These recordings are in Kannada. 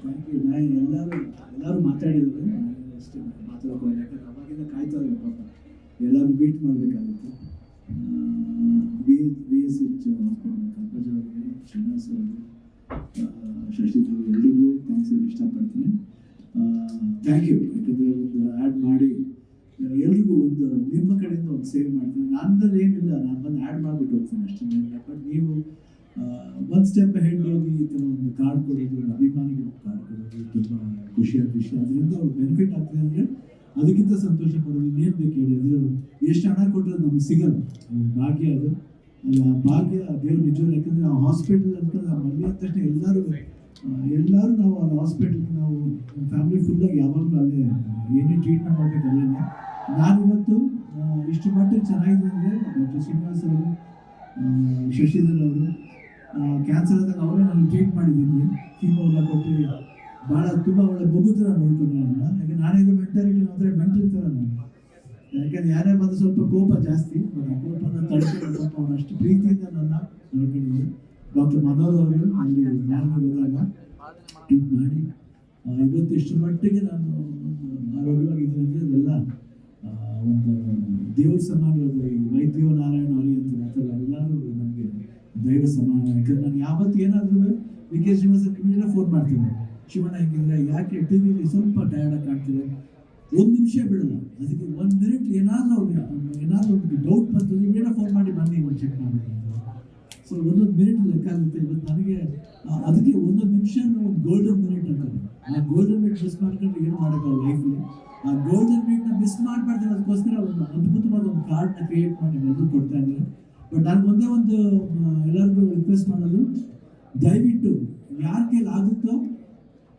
Thank you. ಎಲ್ಲರೂ ಮಾತಾಡಿದ್ರು, ಅಷ್ಟೇ ಮಾತಾಡೋಕೆ ಹೋಗಿಲ್ಲ. ಯಾಕಂದ್ರೆ ಅವಾಗಿಂದ ಕಾಯ್ತಾರೆ ಪಾಪ, ಎಲ್ಲರೂ ಮೀಟ್ ಮಾಡಬೇಕಾಗುತ್ತೆ. VSH ಹಾಸ್ಪಿಟಲ್ ಕಲ್ಪಜ ಅವರಿಗೆ, ಶ್ರೀನಿವಾಸ್ ಅವರು, ಶಶಿಧರ್ ಎಲ್ರಿಗೂ ಥ್ಯಾಂಕ್ಸ್ ಹೇಳಿ ಇಷ್ಟಪಡ್ತೀನಿ. Thank you. ಯಾಕಂದರೆ ಒಂದು ಆ್ಯಡ್ ಮಾಡಿ ಎಲ್ರಿಗೂ ಒಂದು ನಿಮ್ಮ ಕಡೆಯಿಂದ ಒಂದು ಸೇವ್ ಮಾಡ್ತೀನಿ. ನನ್ನಲ್ಲಿ ಏನಿಲ್ಲ, ನಾನು ಬಂದು ಆ್ಯಡ್ ಮಾಡಿಬಿಟ್ಟು ಹೋಗ್ತೀನಿ ಅಷ್ಟೇ. ಬಟ್ ನೀವು ಒಂದು ಸ್ಟೆಪ್ ಹೆಡ್ ಹೋಗಿ ಈ ಥರ ಒಂದು ಕಾರ್ಡ್ ಕೊಡೋದು, ಅಭಿಮಾನಿಗಳಿಗೆ ಕಾರ್ಡ್ ಕೊಡೋದು ತುಂಬ ಖುಷಿಯಾದ ವಿಷಯ. ಅದರಿಂದ ಅವ್ರು ಬೆನಿಫಿಟ್ ಆಗ್ತದೆ ಅಂದರೆ ಅದಕ್ಕಿಂತ ಸಂತೋಷ ಪಡೋದು ಇನ್ನೇನು ಬೇಕು ಹೇಳಿ. ಅದು ಎಷ್ಟು ಹಣ ಕೊಟ್ಟರೆ ನಮ್ಗೆ ಸಿಗಲ್ಲ, ಅದು ಭಾಗ್ಯ. ಅದು ಆ ಭಾಗ್ಯ ದೇವ್ರು ನಿಜವಲ್ಲ. ಯಾಕಂದರೆ ನಾವು ಹಾಸ್ಪಿಟಲ್ ಅಂತ ನಾವು ಮನೆ ಆದ ತಕ್ಷಣ ಎಲ್ಲರೂ ನಾವು ಆ ಹಾಸ್ಪಿಟಲ್ಗೆ ನಾವು ಫ್ಯಾಮಿಲಿ ಫುಲ್ಲಾಗಿ ಯಾವಾಗಲೂ ಅಲ್ಲೇ ಏನೇ ಟ್ರೀಟ್ಮೆಂಟ್ ಮಾಡಬೇಕು ಅಲ್ಲೇ. ನಾನಿವತ್ತು ಇಷ್ಟು ಮಟ್ಟಿಗೆ ಚೆನ್ನಾಗಿದೆ ಅಂದರೆ ಡಾಕ್ಟರ್ ಶ್ರೀನಿವಾಸ್ ಅವರು, ಶಶಿಧರ್ ಅವರು ಕ್ಯಾನ್ಸರ್ ಆದಾಗ ಅವರೇ ನಾನು ಟ್ರೀಟ್ ಮಾಡಿದ್ದೀನಿ. ಕೀಮೋ ಎಲ್ಲ ಕೊಟ್ಟು ಭಾಳ ತುಂಬ ಒಳ್ಳೆ ಮಗು ಥರ ನೋಡ್ಕೊಂಡು ನನ್ನ. ಯಾಕೆ ನಾನಿರೋ ಮೆಂಟಾಲಿಟಿ ಅಂದರೆ ಮೆಂಟಲ್ ಥರ ನಾನು. ಯಾಕಂದ್ರೆ ಯಾರೇ ಬಂದು ಸ್ವಲ್ಪ ಕೋಪ ಜಾಸ್ತಿ, ಬಟ್ ಆ ಕೋಪನ ತಡ್ಕೊಂಡು ಸ್ವಲ್ಪ ಅವ್ರು ಅಷ್ಟು ಪ್ರೀತಿಯಿಂದ ನನ್ನ ನೋಡ್ಕೊಂಡಿದ್ರು. ಡಾಕ್ಟರ್ ಮನೋಹರ್ ಅವರು ಅಲ್ಲಿ ನಾನು ಹೋದಾಗ ಟ್ರೀಟ್ ಮಾಡಿ ಇವತ್ತು ಇಷ್ಟು ಮಟ್ಟಿಗೆ ನಾನು ಆರೋಗ್ಯವಾಗಿದ್ದೀನಿ ಅಂದರೆ ಅದೆಲ್ಲ ಒಂದು ದೇವ್ರ ಸಮಾನವಾದ ಈ ವೈದ್ಯೋ ನಾರಾಯಣ ಹರಿ ಅಂತಾರೆ ಆ ಥರ ಎಲ್ಲರೂ ನನಗೆ ದೈವ ಸಮಾನ. ಯಾಕಂದ್ರೆ ನಾನು ಯಾವತ್ತು ಏನಾದರೂ ವಿ.ಕೆ. ಶ್ರೀನಿವಾಸ ಫೋನ್ ಮಾಡ್ತೀನಿ, ಶಿವಣ್ಣ ಹೆಂಗಿದ್ರೆ, ಯಾಕೆ ಟಿವಿಲಿ ಸ್ವಲ್ಪ ಟಯರ್ಡಾಗಿ ಕಾಣ್ತಿದೆ, ಒಂದು ನಿಮಿಷ ಬಿಡಲ್ಲ. ಅದಕ್ಕೆ 1 ಮಿನಿಟ್ ಏನಾದರೂ ಒಂದು ಡೌಟ್ ಬಂತು ನೀವೇನೋ ಫೋನ್ ಮಾಡಿ ಬನ್ನಿ ಒಂದು ಚೆಕ್ ಮಾಡಬೇಕು. ಸೊ 1 ಮಿನಿಟ್ ಲೆಕ್ಕ ಆಗುತ್ತೆ. ಇವತ್ತು ನನಗೆ ಅದಕ್ಕೆ 1 ನಿಮಿಷ ಒಂದು ಗೋಲ್ಡನ್ ಮಿನಿಟ್ ಅಂತಾರೆ. ಆ ಗೋಲ್ಡನ್ ಮಿನಿಟ್ ಮಿಸ್ ಮಾಡ್ಕೊಂಡ್ರೆ ಏನು ಮಾಡೋಕ್ಕಲ್ಲ ಲೈಫಲ್ಲಿ. ಆ ಗೋಲ್ಡನ್ ಮಿನಿಟ್ನ ಮಿಸ್ ಮಾಡಬಾರ್ದು ಅದಕ್ಕೋಸ್ಕರ ಒಂದು ಅದ್ಭುತವಾದ ಒಂದು ಕಾರ್ಡ್ನ ಕ್ರಿಯೇಟ್ ಮಾಡಿ ಎಲ್ಲರೂ ಕೊಡ್ತಾ ಇದ್ದಾರೆ. ಬಟ್ ನಾನು ಒಂದೇ ಒಂದು ಎಲ್ಲರಿಗೂ ರಿಕ್ವೆಸ್ಟ್ ಮಾಡೋದು, ದಯವಿಟ್ಟು ಯಾರ ಕೈಲಿ ಆಗುತ್ತೋ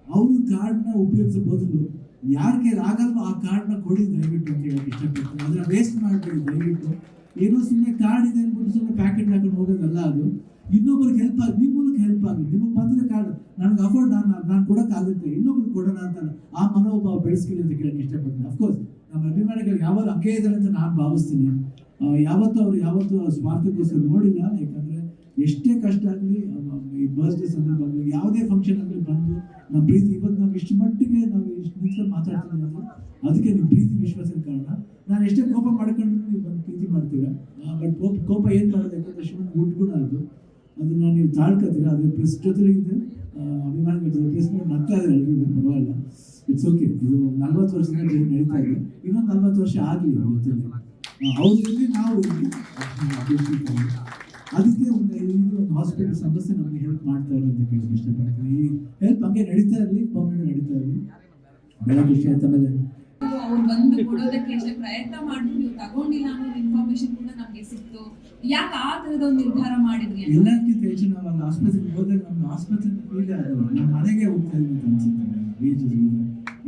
ಅವರು ಕಾರ್ಡ್ನ ಉಪಯೋಗಿಸೋ ಬದಲು ಯಾರ ಕೈಲಿ ಆಗಲ್ವೋ ಆ ಕಾರ್ಡ್ನ ಕೊಡಿ ದಯವಿಟ್ಟು ಅಂತ ಹೇಳಕ್ಕೆ ಇಷ್ಟಪಡ್ತೀನಿ. ಅದನ್ನ ವೇಸ್ಟ್ ಮಾಡಬೇಡಿ ದಯವಿಟ್ಟು. ಏನೋ ಸುಮ್ಮನೆ ಕಾರ್ಡ್ ಇದೆ ಅಂದ್ಬಿಟ್ಟು ಸುಮ್ಮನೆ ಪ್ಯಾಕೆಟ್ ಹಾಕೊಂಡು ಹೋಗೋದಲ್ಲ. ಅದು ಇನ್ನೊಬ್ರಿಗೆ ಹೆಲ್ಪ್ ಆಗಿ, ನಿಮ್ಮ ಮೂಲಕ ಹೆಲ್ಪ್ ಆಗಿ. ನಿಮಗೆ ಬಂದರೆ ಕಾರ್ಡ್ ನನಗೆ ಅಫೋರ್ಡ್ ನಾನು ಕೊಡೋಕ್ಕಾಗುತ್ತೆ, ಇನ್ನೊಬ್ರಿಗೆ ಕೊಡೋಣ ಅಂತ ಆ ಮನೋಭಾವ ಬೆಳೆಸ್ಕೊಳ್ಳಿ ಅಂತ ಕೇಳಕ್ಕೆ ಇಷ್ಟಪಡ್ತೀನಿ. ಅಫ್ಕೋರ್ಸ್ ನಮ್ಮ ಅಭಿಮಾನಿಗಳು ಯಾವಾಗ ಹಂಗೆ ಇದ್ದಾರೆ ಅಂತ ನಾನು ಭಾವಿಸ್ತೀನಿ. ಯಾವತ್ತೂ ಸ್ವಾರ್ಥಕ್ಕೋಸ್ಕರ ನೋಡಿಲ್ಲ. ಯಾಕಂದರೆ ಎಷ್ಟೇ ಕಷ್ಟ ಆಗಲಿ, ಈ ಬರ್ತ್ಡೇ ಸಂದರ್ಭದಲ್ಲಿ ಯಾವುದೇ ಫಂಕ್ಷನ್ ಆಗಲಿ ಬಂದು ನಮ್ಮ ಪ್ರೀತಿ, ಇವತ್ತು ನಾವು ಇಷ್ಟು ಮಟ್ಟಿಗೆ ನಾವು ಇಷ್ಟು ನಿಂತ್ಕೊಂಡು ಮಾತಾಡ್ತಿದ್ದೀವಿ ಅಂದರೆ ಅದಕ್ಕೆ ನಿಮ್ಮ ಪ್ರೀತಿ ವಿಶ್ವಾಸದ ಕಾರಣ. ನಾನು ಎಷ್ಟೇ ಕೋಪ ಮಾಡ್ಕೊಂಡ್ರು ನೀವು ಬಂದು ಪ್ರೀತಿ ಮಾಡ್ತೀರಾ. ಬಟ್ ಕೋಪ ಏನು ಮಾಡೋದು, ಯಾಕಂದರೆ ಶಿವನ ಗುಡ್ಗುಣ ಅದನ್ನು ನೀವು ತಾಳ್ಕೊತೀರ. ಅದು ಪ್ರೆಸ್ ಜೊತೆಲಿದೆ, ಅಭಿಮಾನಿಗಳ ಜೊತೆ ಪ್ರೆಸ್ ಮಾಡಿ ನಗ್ತಾ ಇದ್ದಾರೆ ಎಲ್ರಿಗೂ, ಪರವಾಗಿಲ್ಲ, ಇಟ್ಸ್ ಓಕೆ. ಇದು 40 ವರ್ಷದಿಂದ ನಡೀತಾ ಇದೆ, ಇನ್ನೊಂದು 40 ವರ್ಷ ಆಗಲಿ ಜೊತೆಲಿ ಅವ್ರು ಇರಲಿ ನಾವು ಇರಲಿ. ಅದಕ್ಕೆ ಒಂದು ಹಾಸ್ಪಿಟಲ್ ಸಮಸ್ಯೆ ನಮಗೆ ಹೆಲ್ಪ್ ಮಾಡ್ತಾ ಇರಲಿ ಅಂತ ಕೇಳಕ್ಕೆ ಇಷ್ಟಪಡ್ತೀನಿ. ಈ ಹೆಲ್ಪ್ ಹಂಗೆ ನಡೀತಾ ಇರಲಿ, ಪರ್ಮನೆಂಟ್ ನಡೀತಾ ಇರಲಿ. ಬೆಳೆ ಖುಷಿ ಆಯ್ತು. ಆಮೇಲೆ ಅವ್ರು ಬಂದು ಕೊಡೋದಕ್ಕೆ ಎಷ್ಟೇ ಪ್ರಯತ್ನ ಮಾಡಿದ್ರು ನೀವು ತಗೊಂಡಿಲ್ಲ ಅನ್ನೋ ಇನ್ಫಾರ್ಮೇಶನ್ ಕೂಡ ನಮ್ಗೆ ಸಿಕ್ತು. ಯಾಕೆ ಆ ತರದ ಒಂದು ನಿರ್ಧಾರ ಮಾಡಿದ್ರಿ? ಎಲ್ಲಕ್ಕಿಂತ ಹೆಚ್ಚು ನಾವು ಅಲ್ಲಿ ಆಸ್ಪತ್ರೆಗೆ ಹೋದಾಗ ನಮ್ಗೆ ಆಸ್ಪತ್ರೆ ಫೀಲ್ ಆಗಲ್ಲ, ನಮ್ಮ ಮನೆಗೆ ಹೋಗ್ತಾ ಇದ್ವಿ ಅಂತ ಅನ್ಸುತ್ತೆ.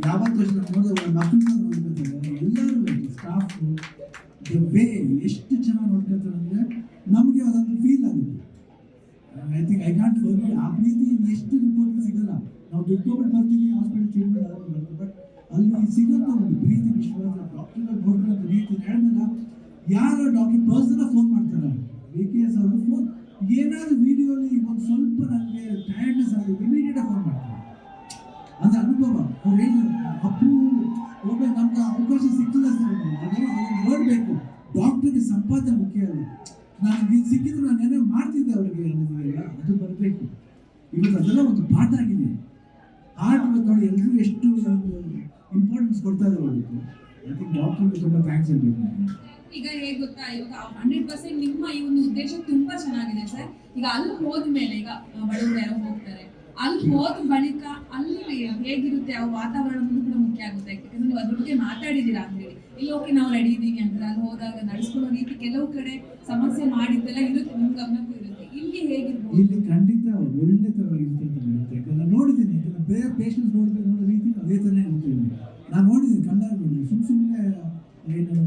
ಯಾವತ್ತು ಅಷ್ಟು ನಾವು ನೋಡಿದ್ರೆ ಮಕ್ಕಳನ್ನ ನೋಡ್ಕೊತಾರೆ, ಎಲ್ಲರೂ ಸ್ಟಾಫ್ ವೇ ಎಷ್ಟು ಚೆನ್ನಾಗಿ ನೋಡ್ಕೊತಾರೆ ಅಂದರೆ ನಮಗೆ ಅದೊಂದು ಫೀಲ್ ಆಗುತ್ತೆ. I can't forget. ಆ ಪ್ರೀತಿ ಎಷ್ಟು ದುಡ್ಡು ಸಿಗಲ್ಲ. ನಾವು ದುಡ್ಡು ಕೊಟ್ಟು ಬರ್ತೀವಿ, ಹಾಸ್ಪಿಟಲ್ ಟ್ರೀಟ್ಮೆಂಟ್ ಆಗೋದು ಬರ್ತದೆ, ಬಟ್ ಅಲ್ಲಿ ಸಿಗೋಂಥ ಒಂದು ಪ್ರೀತಿ ವಿಶ್ವಾಸ, ಡಾಕ್ಟರ್ನ ನೋಡ್ಕೊಳ್ಳೋ ರೀತಿ ಹೇಳಿದ್ಮೇಲೆ ಯಾರು ಡಾಕ್ಟರ್ ಪರ್ಸನಲ್ ಫೋನ್ ಮಾಡ್ತಾರೆ, VKS ಅವರು ಫೋನ್ ಏನಾದರೂ ವಿಡಿಯೋಲಿ ಒಂದು ಸ್ವಲ್ಪ ನನಗೆ ಟಯರ್ಡ್ನೆಸ್ ಆಗಿ ಇಮಿಡಿಯೇಟಾಗಿ ಫೋನ್ ಮಾಡ್ತಾರೆ. ಅಂದರೆ ಅನುಭವ ಅವ್ರು ಏನು ಅಪ್ಪು ಹೋಗ್ಬೇಕು, ನಮ್ಗೆ ಅವಕಾಶ ಸಿಕ್ಕಿಲ್ಲ ಸರ್, ಅದನ್ನು ನೋಡಬೇಕು. ಡಾಕ್ಟರ್ಗೆ ಸಂಪಾದನೆ ಮುಖ್ಯ ಅಲ್ಲ. ನನಗೆ ಸಿಕ್ಕಿದ್ರೆ ನಾನು ಏನೋ ಮಾಡ್ತಿದ್ದೆ ಅವ್ರಿಗೆ ಅನ್ನೋದಿಲ್ಲ, ಅದು ಬರಬೇಕು. ಇವತ್ತು ಅದೆಲ್ಲ ಒಂದು ಪಾಠ ಆಗಿದೆ. ಹಾರ್ಟ್ ಇವತ್ತು ನೋಡಿ ಎಲ್ಲರೂ ಎಷ್ಟು ಇಂಪಾರ್ಟೆನ್ಸ್ ಕೊಡ್ತಾ ಇದ್ದಾರೆ ಅವರಿಗೆ. ಐ ಥಿಂಕ್ ಡಾಕ್ಟರ್ಗೆ ತುಂಬ ಥ್ಯಾಂಕ್ಸ್ ಹೇಳ್ಬೇಕು. ಈಗ ಹೇಗೆ ಗೊತ್ತಾ, ಇವಾಗ 100% ನಿಮ್ಮ ಈ ಒಂದು ಉದ್ದೇಶ ತುಂಬಾ ಚೆನ್ನಾಗಿದೆ ಸರ್. ಈಗ ಅಲ್ಲಿ ಹೋದ್ಮೇಲೆ ಈಗ ಬಡವರು ಯಾರೋ ಹೋಗ್ತಾರೆ, ಅಲ್ಲಿ ಹೋದ ಬಳಿಕ ಅಲ್ಲಿ ಹೇಗಿರುತ್ತೆ ಆ ವಾತಾವರಣ ಕೂಡ ಮುಖ್ಯ ಆಗುತ್ತೆ. ಯಾಕಂದ್ರೆ ನೀವು ಅದ್ರ ಬಗ್ಗೆ ಮಾತಾಡಿದ್ದೀರಾ ಅಂತ ಹೇಳಿ, ಇಲ್ಲಿ ಓಕೆ ನಾವು ರೆಡಿ ಇದ್ದೀವಿ ಅಂತ ಅಲ್ಲಿ ಹೋದಾಗ ನಡೆಸ್ಕೊಳ್ಳೋ ರೀತಿ ಕೆಲವು ಕಡೆ ಸಮಸ್ಯೆ ಮಾಡಿದ್ದೆಲ್ಲ ಇರುತ್ತೆ, ನಿಮ್ ಗಮನಕ್ಕೂ ಇರುತ್ತೆ. ಇಲ್ಲಿ ಹೇಗಿರ್ಬೋದು? ಇಲ್ಲಿ ಖಂಡಿತ ಒಳ್ಳೆ ಥರ ಇರುತ್ತೆ ಅಂತ ಹೇಳುತ್ತೆ. ಯಾಕಂದ್ರೆ ನೋಡಿದ್ದೀನಿ, ಯಾಕಂದ್ರೆ ಬೇರೆ ಪೇಷಂಟ್ಸ್ ನೋಡೋ ರೀತಿ ಅದೇ ಥರ ಇರುತ್ತೆ. ಇಲ್ಲಿ ನಾನು ನೋಡಿದ್ದೀನಿ, ಕಣ್ಣಾರ ನೋಡಿದ್ದೀನಿ. ಸುಮ್ಮನೆ ಏನು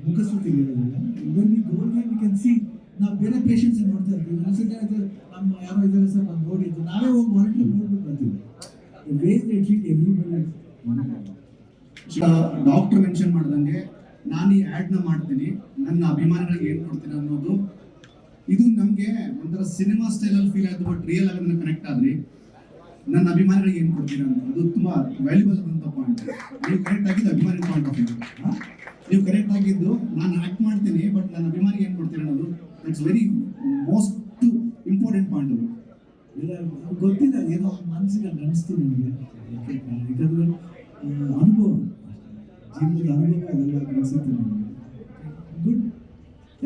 ಮುಖಸ್ತುತಿಗೆ ಇರೋದಿಲ್ಲ. ಇವಲ್ಲಿ ಗೋಲ್ಗೆ ವಿ ಕ್ಯಾನ್ ಸಿ, ನಾವು ಬೇರೆ ಪೇಷಂಟ್ಸ್ ನೋಡ್ತಾ ಇರ್ತೀವಿ. ಅನ್ಸುತ್ತೆ ಅದು ನಮ್ಮ ಯಾರೋ ಇದ್ದಾರೆ ಸರ್ ನಾವು ನೋಡಿದ್ದು, ನಾವೇ ಹೋಗಿ ವಾರಂಟಿ ನೋಡ್ಬಿಟ್ಟು ಬರ್ತೀವಿ. Ways they treat everybody. Doctor mention ಮಾಡ್ದಂಗೆ ನಾನು ಈ ಆ್ಯಡ್ನ ಮಾಡ್ತೀನಿ, ನನ್ನ ಅಭಿಮಾನಿಗಳಿಗೆ ಏನು ಕೊಡ್ತೀನಿ ಅನ್ನೋದು ಇದು ನಮಗೆ ಒಂಥರ ಸಿನಿಮಾ ಸ್ಟೈಲಲ್ಲಿ ಫೀಲ್ ಆಯಿತು. ಬಟ್ ರಿಯಲ್ ಆಗಿ ಕನೆಕ್ಟ್ ಆದ್ರಿ. ನನ್ನ ಅಭಿಮಾನಿಗಳಿಗೆ ಏನು ಕೊಡ್ತೀರಾ ಅಂತ. ಅದು ತುಂಬಾ ವ್ಯಾಲ್ಯೂಬಲ್ ಆದಂಥ ಪಾಯಿಂಟ್. ನೀವು ಕರೆಕ್ಟ್ ಆಗಿದ್ದು ಅಭಿಮಾನಿ ಪಾಯಿಂಟ್ ಆಫ್ ವ್ಯೂ. ನೀವು ಕರೆಕ್ಟ್ ಆಗಿದ್ದು ನಾನು ಆಕ್ಟ್ ಮಾಡ್ತೀನಿ ಬಟ್ ನನ್ನ ಅಭಿಮಾನಿಗೆ ಏನು ಕೊಡ್ತೀರಾ ಅನ್ನೋದು it's very most important point ಅದು. ಇಲ್ಲ ಗೊತ್ತಿಲ್ಲ, ಏನೋ ಮನಸ್ಸಿಗೆ ಅನಿಸ್ತು ನನಗೆ. ಯಾಕಂದ್ರೆ ಅನುಭವ, ಜೀವನದ ಅನುಭವ ಅದೆಲ್ಲ ಕಲಿಸುತ್ತೆ ನನಗೆ. ಗುಡ್.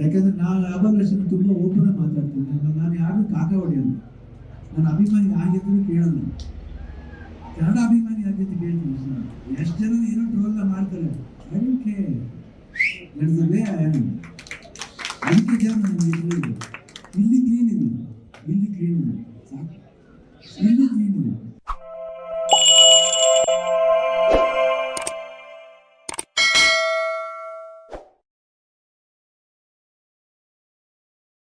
ಯಾಕಂದ್ರೆ ನಾನು ಅಬಲಕ್ಷಣ ತುಂಬ ಓಪನ್ ಮಾತಾಡ್ತೀನಿ. ನಾನು ಯಾರು ಕಾಕ ಹೊಡೆಯಲ್ಲ. ನನ್ನ ಅಭಿಮಾನಿ ಆಗಿದ್ರು ಕೇಳಲ್ಲ. ಕನ್ನಡ ಅಭಿಮಾನಿ ಆಗಿದ್ದು ಕೇಳ್ತೀನಿ. ಎಷ್ಟು ಜನ ಏನೋ ಟ್ರೋಲ್ ಮಾಡ್ತಾರೆ, ಅದಕ್ಕೆ ನಡೆಸಲೇ ಅದಕ್ಕೆ ಜನ ನನಗೆ ಇಲ್ಲಿ ಕ್ಲೀನ್ ಇದೆ, ಇಲ್ಲಿ ಕ್ಲೀನ್ ಇದೆ, ಸಾಕು, ಇಲ್ಲಿ ಕ್ಲೀನ್ ಇದೆ.